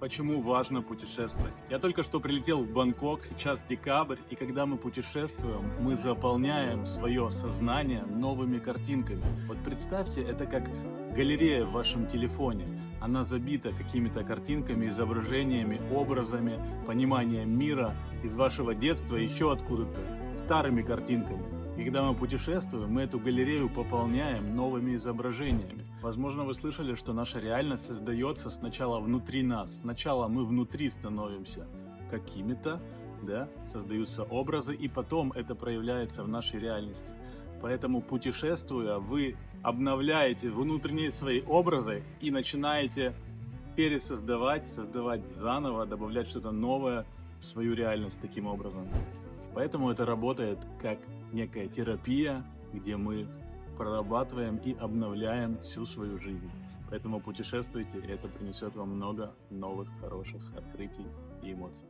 Почему важно путешествовать? Я только что прилетел в Бангкок, сейчас декабрь, и когда мы путешествуем, мы заполняем свое сознание новыми картинками. Вот представьте, это как галерея в вашем телефоне. Она забита какими-то картинками, изображениями, образами, пониманием мира из вашего детства, еще откуда-то, старыми картинками. И когда мы путешествуем, мы эту галерею пополняем новыми изображениями. Возможно, вы слышали, что наша реальность создается сначала внутри нас. Сначала мы внутри становимся какими-то, да, создаются образы, и потом это проявляется в нашей реальности. Поэтому, путешествуя, вы обновляете внутренние свои образы и начинаете пересоздавать, создавать заново, добавлять что-то новое в свою реальность таким образом. Поэтому это работает как некая терапия, где мы прорабатываем и обновляем всю свою жизнь. Поэтому путешествуйте, и это принесет вам много новых хороших открытий и эмоций.